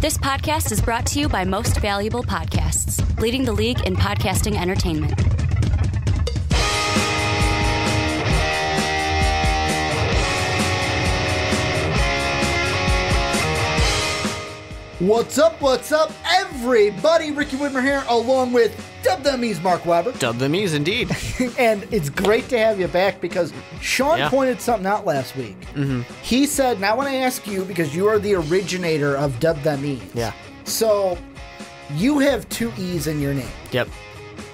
This podcast is brought to you by Most Valuable Podcasts, leading the league in podcasting entertainment. What's up, everybody? Ricky Widmer here, along with Widmer and Mark Weber. Widmer, indeed. And it's great to have you back because Sean pointed something out last week. He said, now I want to ask you, because you are the originator of Widmer. Yeah. So, you have two E's in your name. Yep.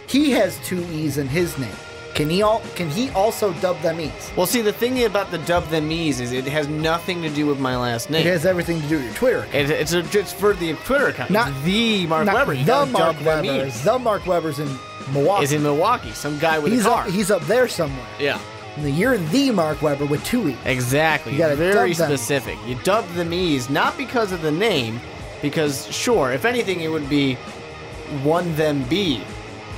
He has two E's in his name. Can he also dub them E's? Well, see, the thing about the dub them E's is it has nothing to do with my last name. It has everything to do with your Twitter account. It's for the Twitter account. Not the Mark Weber. The Mark Weber. The Mark Weber's in Milwaukee. Is in Milwaukee. Some guy with a car. He's up there somewhere. Yeah. You're the Mark Weber with two E's. Exactly. You gotta very dub them. specific. You dub them E's not because of the name, because sure, if anything, it would be one them B,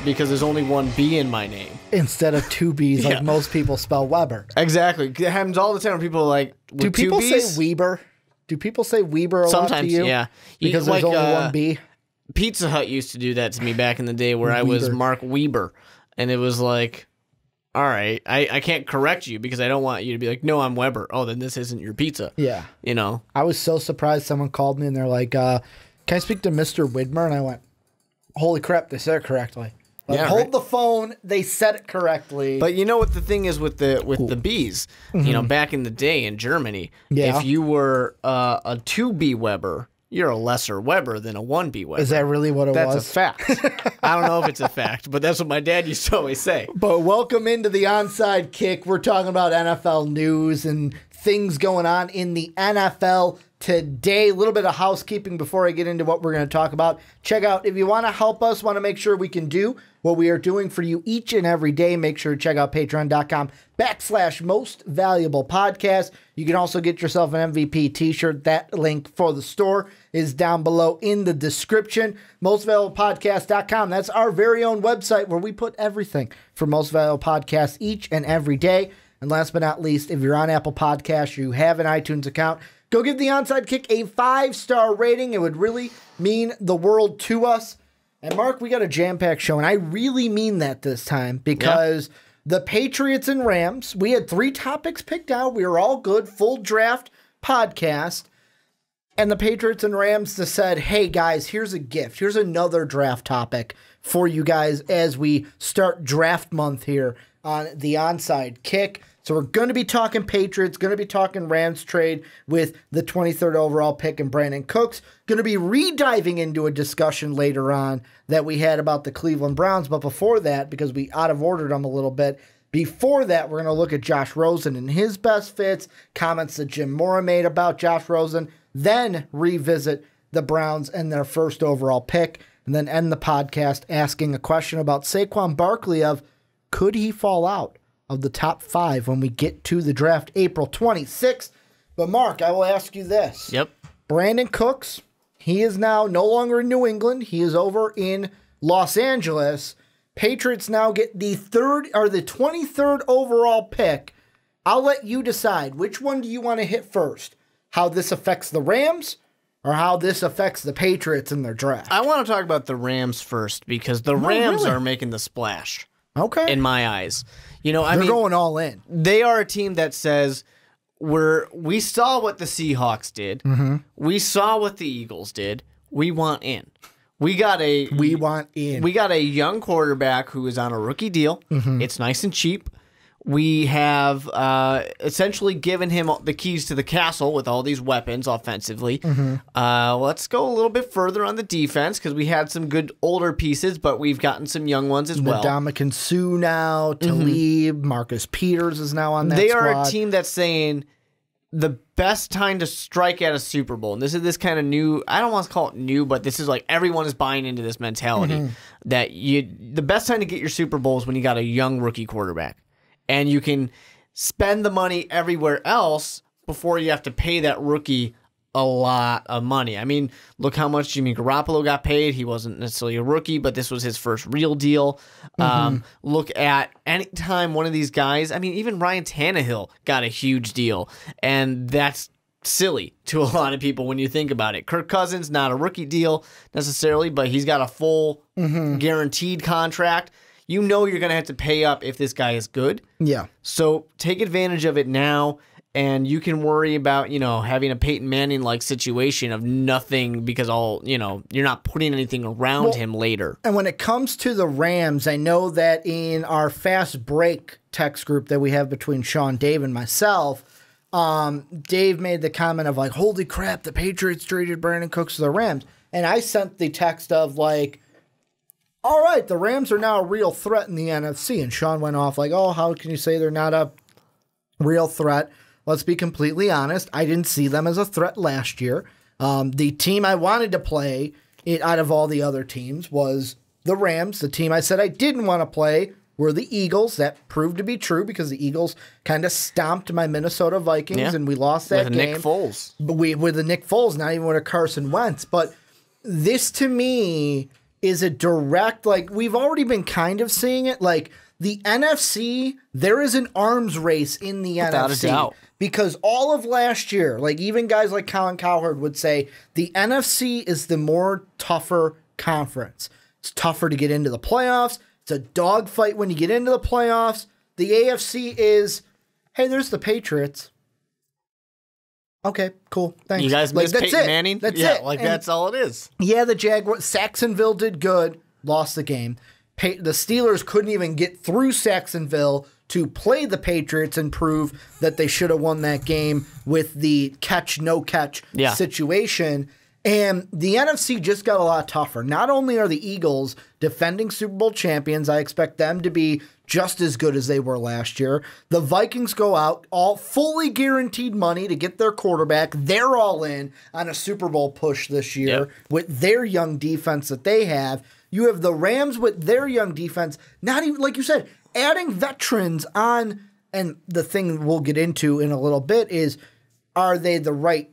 because there's only one B in my name. Instead of two B's, like most people spell Weber. Exactly. It happens all the time when people are like, do people two say B's? Weber? Do people say Weber a lot to you? Sometimes, yeah. Because there's only one B? Pizza Hut used to do that to me back in the day where I was Weber. Mark Weber. And it was like, all right, I can't correct you because I don't want you to be like, no, I'm Weber. Oh, then this isn't your pizza. Yeah. You know? I was so surprised someone called me and they're like, can I speak to Mr. Widmer? And I went, holy crap, they said it correctly. Like, Yeah, hold right. the phone. They said it correctly. But you know what the thing is with the B's? You know, back in the day in Germany, Yeah. if you were a 2B Weber, you're a lesser Weber than a 1B Weber. Is that really what it was? That's a fact. I don't know if it's a fact, but that's what my dad used to always say. But welcome into the Onside Kick. We're talking about NFL news and things going on in the NFL today. A little bit of housekeeping before I get into what we're going to talk about. Check out, if you want to help us, want to make sure we can do what we are doing for you each and every day, make sure to check out patreon.com/most valuable podcast. You can also get yourself an MVP t-shirt. That link for the store is down below in the description. Mostvaluablepodcast.com. That's our very own website where we put everything for Most Valuable Podcasts each and every day. And last but not least, if you're on Apple Podcasts, you have an iTunes account, go give the Onside Kick a 5-star rating. It would really mean the world to us. And Mark, we got a jam-packed show, and I really mean that this time because the Patriots and Rams, we had 3 topics picked out. We were all good, full draft podcast. And the Patriots and Rams just said, hey, guys, here's a gift. Here's another draft topic for you guys as we start draft month here on the Onside Kick. So we're going to be talking Patriots, going to be talking Rams trade with the 23rd overall pick and Brandin Cooks. Going to be re-diving into a discussion later on that we had about the Cleveland Browns. But before that, because we out-of-ordered them a little bit, before that, we're going to look at Josh Rosen and his best fits, comments that Jim Mora made about Josh Rosen, then revisit the Browns and their first overall pick, and then end the podcast asking a question about Saquon Barkley of, could he fall out of the top 5 when we get to the draft April 26th. But Mark, I will ask you this. Yep. Brandin Cooks, he is now no longer in New England. He is over in Los Angeles. Patriots now get the 23rd overall pick. I'll let you decide. Which one do you want to hit first? How this affects the Rams or how this affects the Patriots in their draft? I want to talk about the Rams first because the Rams are making the splash. Okay. In my eyes. You know, They're going all in. They are a team that says we saw what the Seahawks did. We saw what the Eagles did. We want in. We got a young quarterback who is on a rookie deal. It's nice and cheap. We have essentially given him the keys to the castle with all these weapons offensively. Let's go a little bit further on the defense because we had some good older pieces, but we've gotten some young ones as well. Ndamukong Suh now, Talib, Marcus Peters is now on that They squad. are a team that's saying the best time to strike at a Super Bowl, and this is this kind of new, I don't want to call it new, but this is like everyone is buying into this mentality that the best time to get your Super Bowl is when you got a young rookie quarterback. And you can spend the money everywhere else before you have to pay that rookie a lot of money. I mean, look how much Jimmy Garoppolo got paid. He wasn't necessarily a rookie, but this was his first real deal. Look at any time one of these guys, I mean, even Ryan Tannehill got a huge deal. And that's silly to a lot of people when you think about it. Kirk Cousins, not a rookie deal necessarily, but he's got a full guaranteed contract. You know you're going to have to pay up if this guy is good. Yeah. So take advantage of it now, and you can worry about, having a Peyton Manning-like situation of nothing because you're not putting anything around him later. And when it comes to the Rams, I know that in our fast break text group that we have between Sean, Dave, and myself, Dave made the comment of like, holy crap, the Patriots traded Brandin Cooks to the Rams. And I sent the text of like, all right, the Rams are now a real threat in the NFC. And Sean went off like, oh, how can you say they're not a real threat? Let's be completely honest. I didn't see them as a threat last year. The team I wanted to play out of all the other teams was the Rams. The team I said I didn't want to play were the Eagles. That proved to be true because the Eagles kind of stomped my Minnesota Vikings and we lost that game. With Nick Foles. With the Nick Foles, not even with a Carson Wentz. But this to me is a direct, like, we've already been kind of seeing it. Like, the NFC, there is an arms race in the Without NFC. A doubt. Because all of last year, like, even guys like Colin Cowherd would say, the NFC is the more tougher conference. It's tougher to get into the playoffs. It's a dogfight when you get into the playoffs. The AFC is, hey, there's the Patriots. Okay, cool. Thanks. You guys miss Peyton Manning? That's it. That's all it is. Yeah, the Jaguars. Saxonville did good. Lost the game. The Steelers couldn't even get through Saxonville to play the Patriots and prove that they should have won that game with the catch, no catch situation. And the NFC just got a lot tougher. Not only are the Eagles defending Super Bowl champions, I expect them to be just as good as they were last year. The Vikings go out, all fully guaranteed money to get their quarterback. They're all in on a Super Bowl push this year with their young defense that they have. You have the Rams with their young defense, not even, like you said, adding veterans on. And the thing we'll get into in a little bit is, are they the right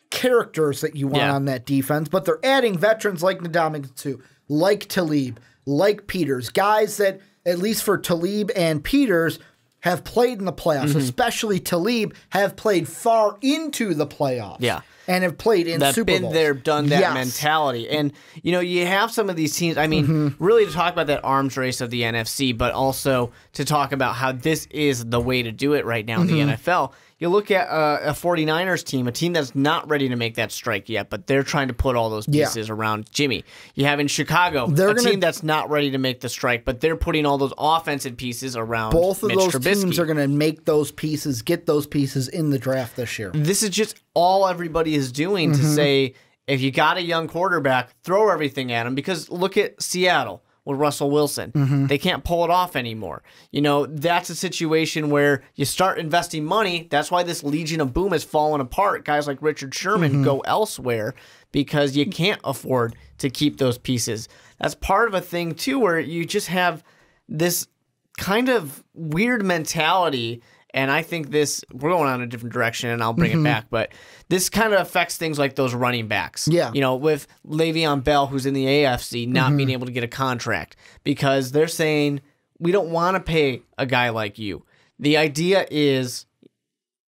characters that you want on that defense? But they're adding veterans like Ndamukong, like Talib, like Peters, guys that, at least for Talib and Peters, have played in the playoffs, especially Talib, have played far into the playoffs. Yeah. And have played in Super Bowls. Been there, done that mentality. And, you have some of these teams, I mean, really to talk about that arms race of the NFC, but also to talk about how this is the way to do it right now in the NFL. You look at a 49ers team, a team that's not ready to make that strike yet, but they're trying to put all those pieces around Jimmy. You have in Chicago team that's not ready to make the strike, but they're putting all those offensive pieces around both of Mitch those Trubisky. teams are going to make those pieces, get those pieces in the draft this year. This is just all everybody is doing to say, if you got a young quarterback, throw everything at him. Because look at Seattle with Russell Wilson. They can't pull it off anymore. That's a situation where you start investing money. That's why this Legion of Boom has fallen apart. Guys like Richard Sherman go elsewhere because you can't afford to keep those pieces. That's part of a thing, too, where you just have this kind of weird mentality. And I think we're going on a different direction, and I'll bring it back. But this kind of affects things like those running backs. Yeah. With Le'Veon Bell, who's in the AFC, not being able to get a contract because they're saying, we don't want to pay a guy like you. The idea is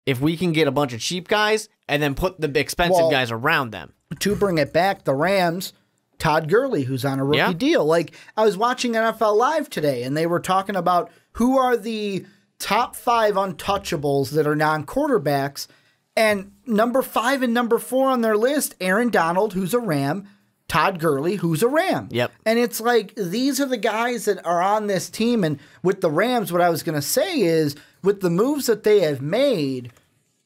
if we can get a bunch of cheap guys and then put the expensive guys around them. To bring it back, the Rams, Todd Gurley, who's on a rookie deal. Like, I was watching NFL Live today, and they were talking about who are the top 5 untouchables that are non-quarterbacks, and number 5 and number 4 on their list, Aaron Donald, who's a Ram, Todd Gurley, who's a Ram. Yep. And it's like, these are the guys that are on this team, and with the Rams, what I was going to say is, with the moves that they have made,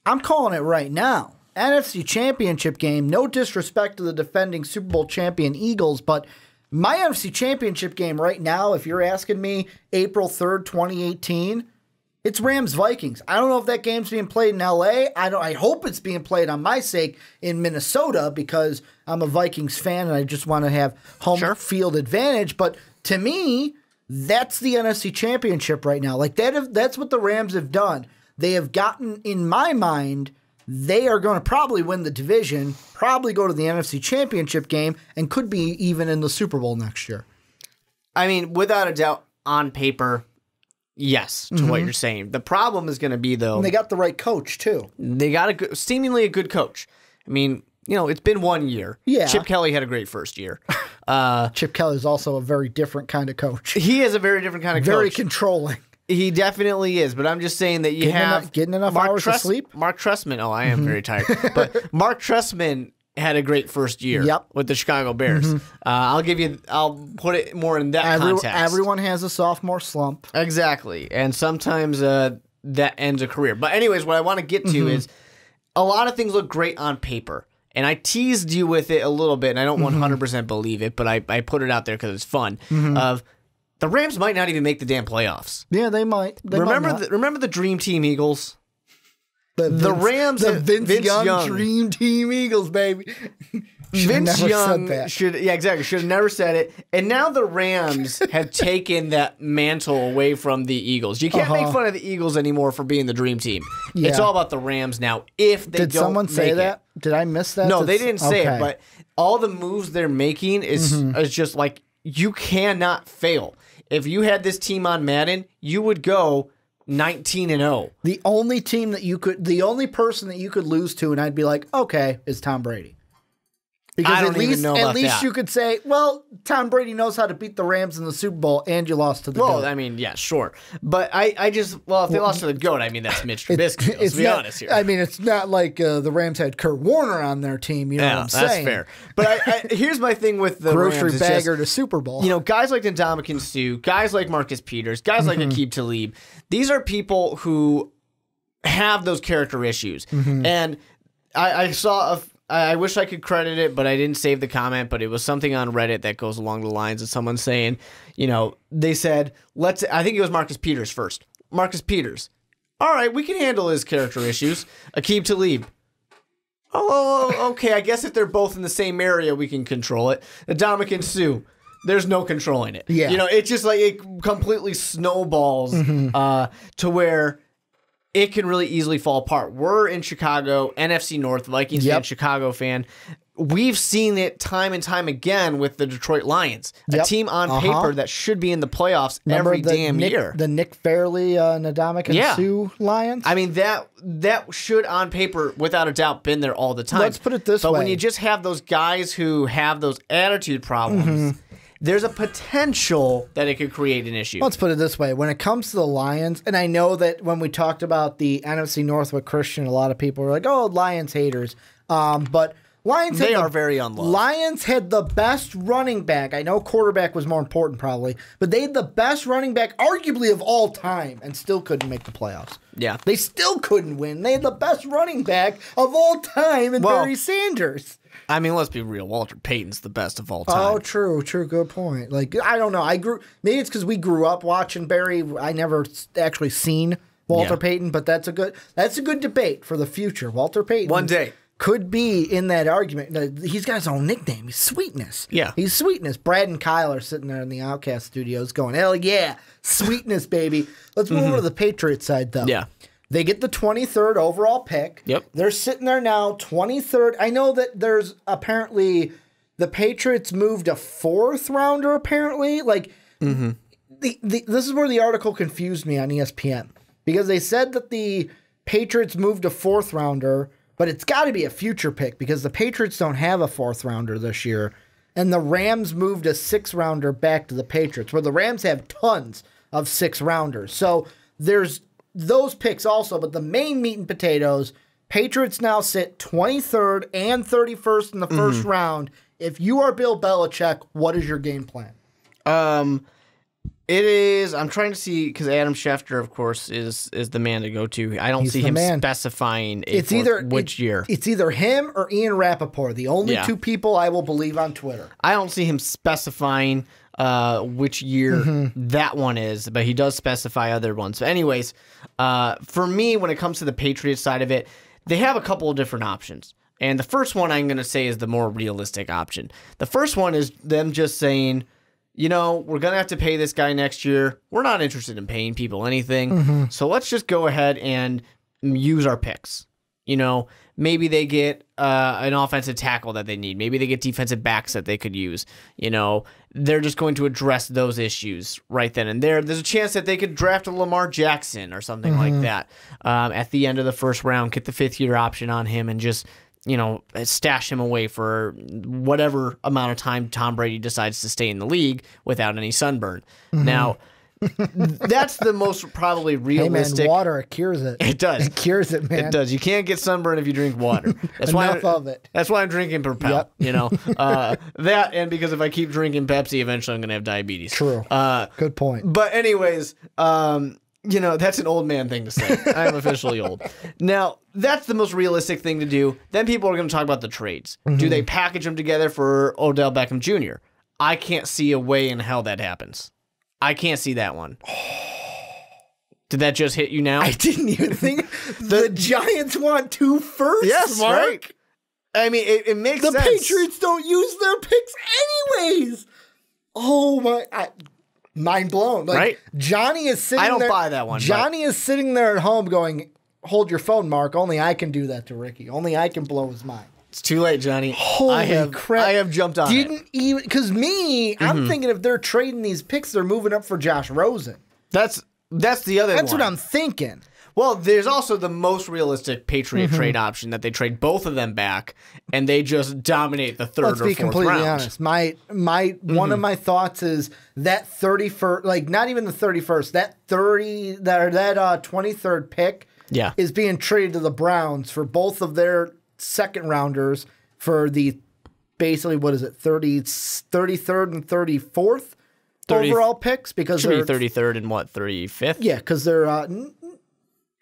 I'm calling it right now. NFC Championship game, no disrespect to the defending Super Bowl champion Eagles, but my NFC Championship game right now, if you're asking me, April 3rd, 2018, it's Rams-Vikings. I don't know if that game's being played in L.A. I hope it's being played on my sake in Minnesota because I'm a Vikings fan and I just want to have home field advantage. But to me, that's the NFC Championship right now. Like that's what the Rams have done. They have gotten, in my mind, they are going to probably win the division, probably go to the NFC Championship game, and could be even in the Super Bowl next year. I mean, without a doubt, on paper, Yes, to what you're saying. The problem is going to be, though, And they got the right coach, too. they got seemingly a good coach. I mean, it's been 1 year. Yeah. Chip Kelly had a great first year. Chip Kelly is also a very different kind of coach. He is a very different kind of coach. Very controlling. He definitely is, but I'm just saying that getting enough hours of sleep. Mark Trestman. Oh, I am very tired. But Mark Trestman had a great first year with the Chicago Bears. I'll put it more in that context. Everyone has a sophomore slump. Exactly, and sometimes that ends a career. But anyways, what I want to get to is a lot of things look great on paper. And I teased you with it a little bit, and I don't 100% believe it, but I put it out there because it's fun. Of the Rams might not even make the damn playoffs. Yeah, they might. Remember the Dream Team Eagles? The Rams, the Vince Young Dream Team Eagles, baby. Vince Young should have never said it. And now the Rams have taken that mantle away from the Eagles. You can't make fun of the Eagles anymore for being the Dream Team. Yeah. It's all about the Rams now. If they Did someone say that? Did I miss that? No, they didn't say it. But all the moves they're making is just like, you cannot fail. If you had this team on Madden, you would go 19-0. The only person that you could lose to, and I'd be like, okay, is Tom Brady. Because I don't even know about at least that. you could say, well, Tom Brady knows how to beat the Rams in the Super Bowl, and you lost to the GOAT. Well, I mean, yeah, sure. But if they lost to the GOAT, I mean, that's Mitch Trubisky. Let's be honest here. I mean, it's not like the Rams had Kurt Warner on their team. You know what I'm saying? That's fair. But here's my thing with the grocery Rams. bagger to Super Bowl. Guys like Ndamukong Suh, guys like Marcus Peters, guys like Aqib Talib, these are people who have those character issues. And I saw I wish I could credit it, but I didn't save the comment, but it was something on Reddit that goes along the lines of someone saying, they said, I think it was Marcus Peters first. Marcus Peters. All right, we can handle his character issues. Aqib Talib. Oh, okay, I guess if they're both in the same area, we can control it. Ndamukong Suh. There's no controlling it. Yeah. It's just like it completely snowballs to where it can really easily fall apart. We're in Chicago, NFC North, Vikings fan, Chicago fan. We've seen it time and time again with the Detroit Lions, a team on paper that should be in the playoffs every damn year. The Nick Fairley, Ndamukong Suh Lions? I mean, that should, on paper, without a doubt, been there all the time. Let's put it this way. But when you just have those guys who have those attitude problems, there's a potential that it could create an issue. Let's put it this way. When it comes to the Lions, and I know that when we talked about the NFC North with Christian, a lot of people were like, oh, Lions haters. But Lions are very unloved. Lions had the best running back. I know quarterback was more important probably, but they had the best running back arguably of all time and still couldn't make the playoffs. Yeah. They still couldn't win. They had the best running back of all time in Barry Sanders. I mean, let's be real. Walter Payton's the best of all time. Oh, true. Good point. Like, I don't know. Maybe it's because we grew up watching Barry. I never actually seen Walter Payton, but that's a good debate for the future. Walter Payton one day could be in that argument. He's got his own nickname. He's Sweetness. Yeah. He's Sweetness. Brad and Kyle are sitting there in the Outcast studios going, hell yeah, Sweetness, baby. Let's move over to the Patriots side, though. Yeah. They get the 23rd overall pick. Yep. They're sitting there now, 23rd. I know that there's apparently the Patriots moved a 4th rounder, apparently. Like, this is where the article confused me on ESPN. Because they said that the Patriots moved a 4th rounder, but it's got to be a future pick because the Patriots don't have a 4th rounder this year. And the Rams moved a 6th rounder back to the Patriots, where the Rams have tons of 6th rounders. So there's those picks also, but the main meat and potatoes, Patriots now sit 23rd and 31st in the first round. If you are Bill Belichick, what is your game plan? It is, I'm trying to see, because Adam Schefter, of course, is the man to go to. I don't see him specifying which year. It's either him or Ian Rappaport, the only two people I will believe on Twitter. I don't see him specifying which year that one is, but he does specify other ones. But anyways, for me, when it comes to the Patriots side of it, they have a couple of different options. And the first one I'm going to say is the more realistic option. The first one is them just saying, we're going to have to pay this guy next year. We're not interested in paying people anything. So let's just go ahead and use our picks. Maybe they get an offensive tackle that they need. Maybe they get defensive backs that they could use. They're just going to address those issues right then and there. There's a chance that they could draft a Lamar Jackson or something like that at the end of the first round, get the 5th-year option on him, and just stash him away for whatever amount of time Tom Brady decides to stay in the league without any sunburn. Now, that's the most probably realistic. Hey man, water cures it. It does. It cures it, man. It does. You can't get sunburn if you drink water. That's Enough of it. That's why I'm drinking Propel. Yep. That, and because if I keep drinking Pepsi, eventually I'm going to have diabetes. True. Good point. But anyways, that's an old man thing to say. I'm officially old. Now, that's the most realistic thing to do. Then people are going to talk about the trades. Do they package them together for Odell Beckham Jr.? I can't see a way in hell that happens. I can't see that one. Did that just hit you now? I didn't even think the Giants want 2 firsts. Yes, Mark. right? I mean, it makes sense. The Patriots don't use their picks anyways. Oh my! Mind blown. Right? Johnny is sitting there. I don't buy that one. Johnny is sitting there at home going, hold your phone, Mark. Only I can do that to Ricky. Only I can blow his mind. It's too late, Johnny. Holy crap. I have jumped on Didn't even, because I'm thinking if they're trading these picks, they're moving up for Josh Rosen. That's the other one. That's what I'm thinking. Well, there's also the most realistic Patriot trade option that they trade both of them back and they just dominate the third or fourth round. Let's be completely honest. My one of my thoughts is that 31st, like not even the 31st, that 23rd pick is being traded to the Browns for both of their second rounders for the basically, what is it, 33rd and 34th overall picks, because they're 33rd and what, 35th? Yeah, because they're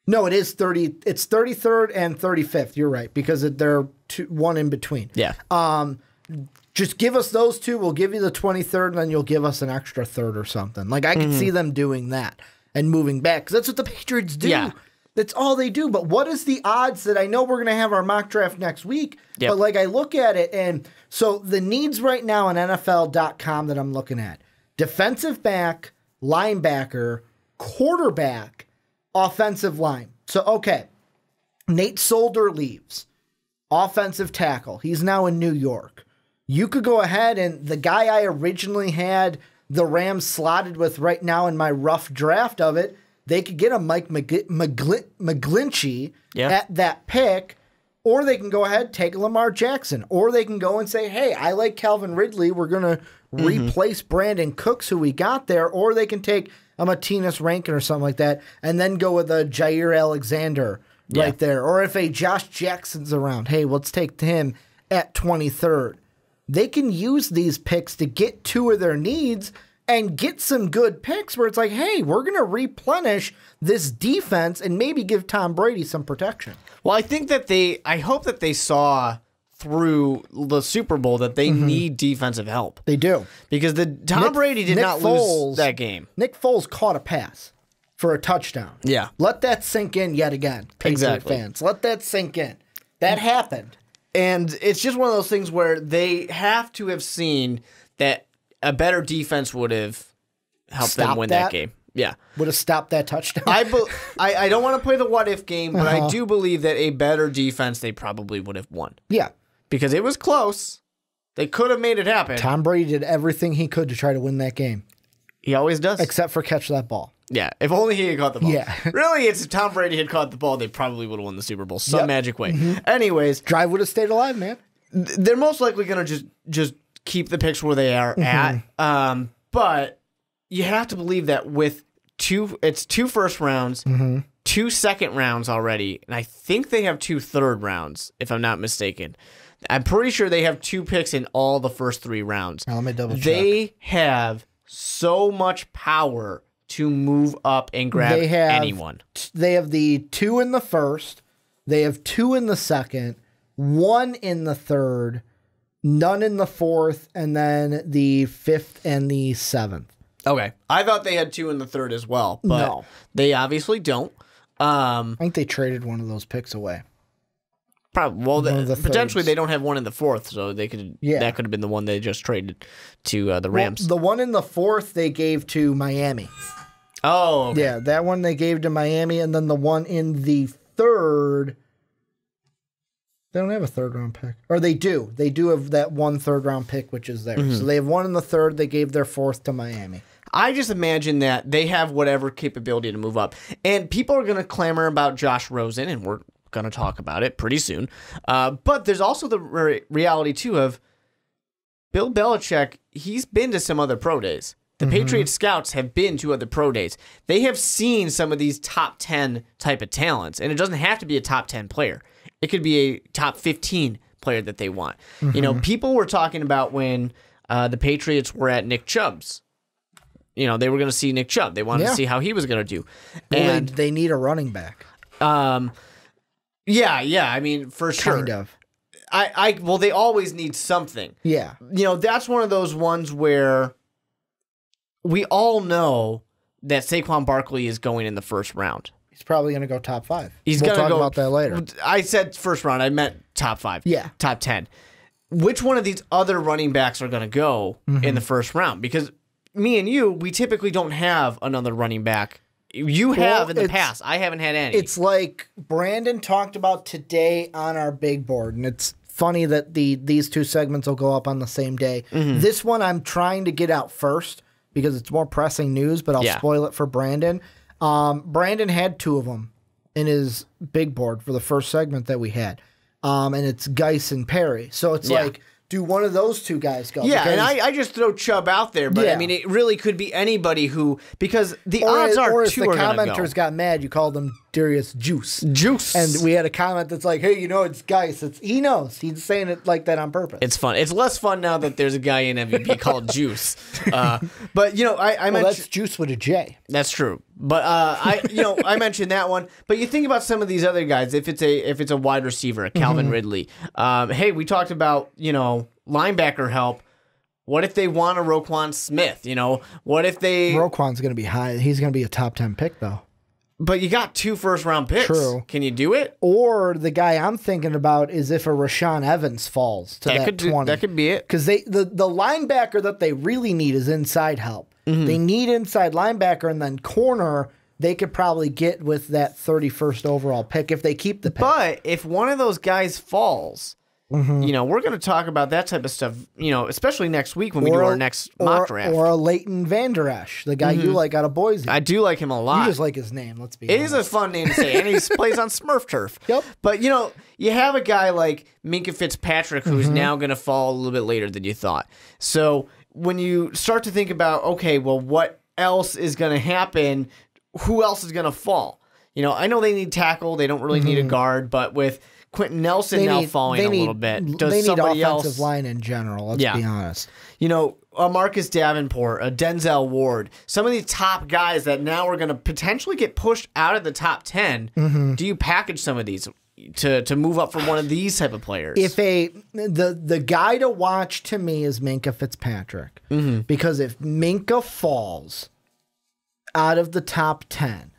no, it is 30. It's 33rd and 35th. You're right, because they're one in between. Yeah. Just give us those two. We'll give you the 23rd, and then you'll give us an extra third or something. Like I could see them doing that and moving back, because that's what the Patriots do. Yeah. That's all they do. But what is the odds that, I know we're going to have our mock draft next week, but like I look at it, and so the needs right now on NFL.com that I'm looking at: defensive back, linebacker, quarterback, offensive line. So, okay, Nate Solder leaves. Offensive tackle. He's now in New York. You could go ahead, and the guy I originally had the Rams slotted with right now in my rough draft of it, they could get a Mike McGlinchey at that pick, or they can go ahead, take Lamar Jackson, or they can go and say, hey, I like Calvin Ridley. We're going to replace Brandin Cooks, who we got there, or they can take a Martinez Rankin or something like that, and then go with a Jair Alexander right there. Or if a Josh Jackson's around, hey, let's take him at 23rd. They can use these picks to get two of their needs and get some good picks where it's like, hey, we're going to replenish this defense and maybe give Tom Brady some protection. Well, I think that I hope that they saw through the Super Bowl that they need defensive help. They do. Because Tom Brady did not lose that game. Nick Foles caught a pass for a touchdown. Yeah. Let that sink in yet again, Patriot fans. Let that sink in. That happened. And it's just one of those things where they have to have seen that a better defense would have helped them win that game. Yeah. Would have stopped that touchdown. I don't want to play the what-if game, but I do believe that a better defense, they probably would have won. Yeah. Because it was close. They could have made it happen. Tom Brady did everything he could to try to win that game. He always does. Except for catch that ball. Yeah. If only he had caught the ball. Yeah. Really, if Tom Brady had caught the ball, they probably would have won the Super Bowl some magic way. Anyways. Drive would have stayed alive, man. They're most likely going to just keep the picks where they are at. But you have to believe that with two first rounds, 2 second rounds already, and I think they have 2 third rounds, if I'm not mistaken. I'm pretty sure they have 2 picks in all the first 3 rounds. Now, let me double check. They have so much power to move up and grab anyone. They have the 2 in the first, they have 2 in the second, 1 in the third, none in the fourth, and then the 5th and the 7th. Okay. I thought they had 2 in the third as well, but they obviously don't. I think they traded one of those picks away. Probably. Well, potentially they don't have 1 in the fourth, so they could. Yeah. That could have been the one they just traded to the Rams. Well, the 1 in the fourth they gave to Miami. Oh, okay. Yeah, that one they gave to Miami, and then the 1 in the third, They don't have a third-round pick. Or they do. They do have that one third-round pick, which is there. So they have one in the third. They gave their fourth to Miami. I just imagine that they have whatever capability to move up. And people are going to clamor about Josh Rosen, and we're going to talk about it pretty soon. But there's also the reality, too, of Bill Belichick. He's been to some other pro days. The Patriots scouts have been to other pro days. They have seen some of these top 10 type of talents, and it doesn't have to be a top 10 player. It could be a top 15 player that they want. You know, people were talking about when the Patriots were at Nick Chubb's. You know, they were going to see Nick Chubb. They wanted to see how he was going to do. And they need a running back. Yeah. I mean, for sure. Kind of. Well, they always need something. Yeah. You know, that's one of those ones where we all know that Saquon Barkley is going in the first round. He's probably going to go top 5. We'll talk about that later. I said first round. I meant top 5. Yeah. Top 10. Which one of these other running backs are going to go in the first round? Because me and you, we typically don't have another running back. You have in the past. I haven't had any. It's like Brandon talked about today on our big board, and it's funny that these two segments will go up on the same day. This one I'm trying to get out first because it's more pressing news, but I'll spoil it for Brandon. Brandon had 2 of them in his big board for the first segment that we had, and it's Geis and Perry. So it's like, do one of those 2 guys go? Yeah, and I just throw Chubb out there, but I mean, it really could be anybody who, because the odds are 2 are going to go. Or if the commenters got mad, you called him Darius Juice. Juice. And we had a comment that's like, hey, you know, it's Geis. He knows. He's saying it like that on purpose. It's fun. It's less fun now that there's a guy in MVP called Juice. But, you know, I mentioned... that's Juice with a J. That's true. But I mentioned that one. But you think about some of these other guys. If it's a wide receiver, a Calvin Ridley. Hey, we talked about, you know, linebacker help. What if they want a Roquan Smith? You know, what if they... Roquan's going to be high. He's going to be a top 10 pick, though. But you got 2 first-round picks. True. Can you do it? Or the guy I'm thinking about is if a Rashaan Evans falls to that 20. That could be it. Because the linebacker that they really need is inside help. They need inside linebacker, and then corner they could probably get with that 31st overall pick if they keep the pick. But if one of those guys falls... You know, we're going to talk about that type of stuff, you know, especially next week when we do our next mock draft. Or a Leighton Vander Esch, the guy you like out of Boise. I do like him a lot. You just like his name, let's be honest. It is a fun name to say, and he plays on Smurf turf. Yep. But, you know, you have a guy like Minkah Fitzpatrick who's now going to fall a little bit later than you thought. So when you start to think about, okay, well, what else is going to happen? Who else is going to fall? You know, I know they need tackle. They don't really need a guard, but with Quentin Nelson now falling a little bit. They need offensive line in general, let's be honest. You know, a Marcus Davenport, a Denzel Ward, some of these top guys that now are going to potentially get pushed out of the top 10. Do you package some of these to move up for one of these type of players? If the guy to watch to me is Minkah Fitzpatrick. Because if Minkah falls out of the top 10,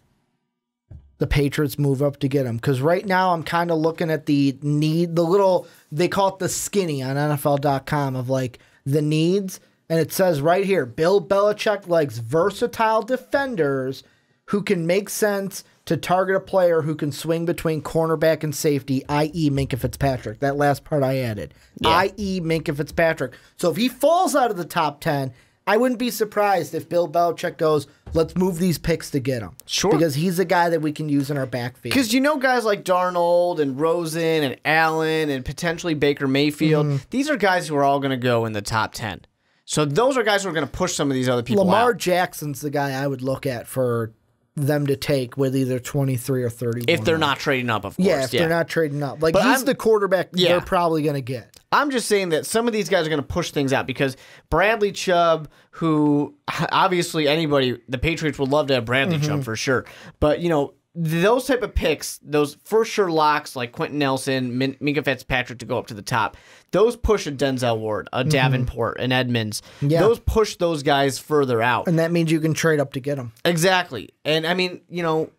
the Patriots move up to get him. Because right now I'm kind of looking at the little, they call it the skinny on NFL.com of like the needs. And it says right here, Bill Belichick likes versatile defenders who can make sense to target a player who can swing between cornerback and safety, i.e. Minkah Fitzpatrick. That last part I added, i.e. Minkah Fitzpatrick. So if he falls out of the top 10, I wouldn't be surprised if Bill Belichick goes, let's move these picks to get him. Sure. Because he's a guy that we can use in our backfield. Because you know guys like Darnold and Rosen and Allen and potentially Baker Mayfield, these are guys who are all going to go in the top 10. So those are guys who are going to push some of these other people Lamar out. Jackson's the guy I would look at for them to take with either 23 or 31. If they're not trading up, of course. Yeah, if they're not trading up. Like, But he's the quarterback they're probably going to get. I'm just saying that some of these guys are going to push things out because Bradley Chubb, who obviously the Patriots would love to have Bradley Chubb for sure. But, you know, those type of picks, those for sure locks like Quentin Nelson, Minkah Fitzpatrick to go up to the top, those push a Denzel Ward, a Davenport, an Edmonds. Yeah. Those push those guys further out. And that means you can trade up to get them. Exactly. And, I mean, you know,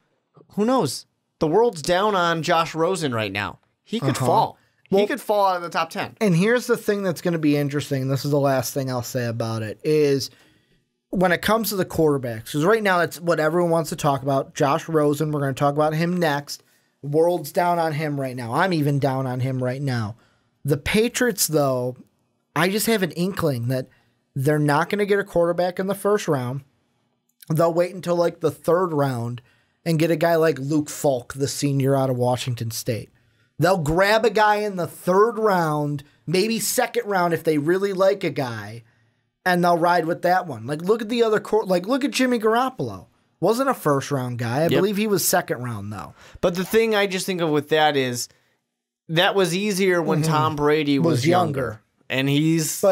who knows? The world's down on Josh Rosen right now. He could fall. He could fall out of the top 10. And here's the thing that's going to be interesting. This is the last thing I'll say about it is when it comes to the quarterbacks, because right now that's what everyone wants to talk about. Josh Rosen, we're going to talk about him next. World's down on him right now. I'm even down on him right now. The Patriots, though, I just have an inkling that they're not going to get a quarterback in the first round. They'll wait until like the third round and get a guy like Luke Falk, the senior out of Washington State. They'll grab a guy in the third round, maybe second round if they really like a guy, and they'll ride with that one. Like, look at the other look at Jimmy Garoppolo. Wasn't a first round guy. I believe he was second round though. But the thing I just think of with that is that was easier when Tom Brady was younger. And he's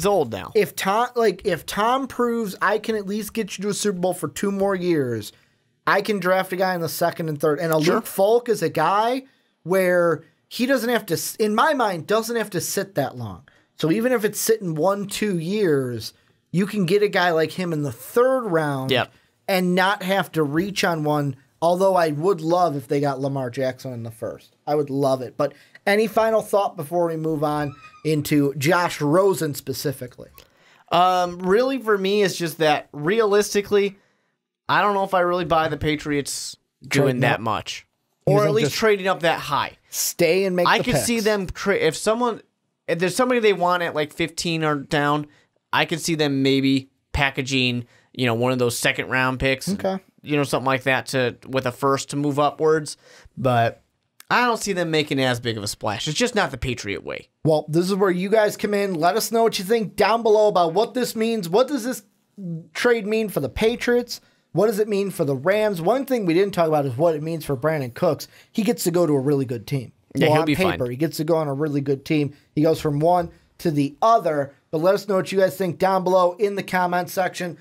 old now. If Tom proves I can at least get you to a Super Bowl for 2 more years, I can draft a guy in the second and third. And Luke Falk is a guy where he doesn't have to, in my mind, doesn't have to sit that long. So even if it's sitting 1-2 years, you can get a guy like him in the third round and not have to reach on one. Although I would love if they got Lamar Jackson in the first. I would love it. But any final thought before we move on into Josh Rosen specifically? Really, for me, it's just that realistically, I don't know if I really buy the Patriots doing that much. Or at least trading up that high. Stay and make I the could picks. see them if there's somebody they want at like 15 or down, I could see them maybe packaging, one of those second round picks. Okay. Something like that with a first to move upwards. But I don't see them making as big of a splash. It's just not the Patriot way. Well, this is where you guys come in. Let us know what you think down below about what this means. What does this trade mean for the Patriots? What does it mean for the Rams? One thing we didn't talk about is what it means for Brandin Cooks. He gets to go to a really good team. Yeah, he'll be fine. He gets to go on a really good team. He goes from one to the other. But let us know what you guys think down below in the comment section.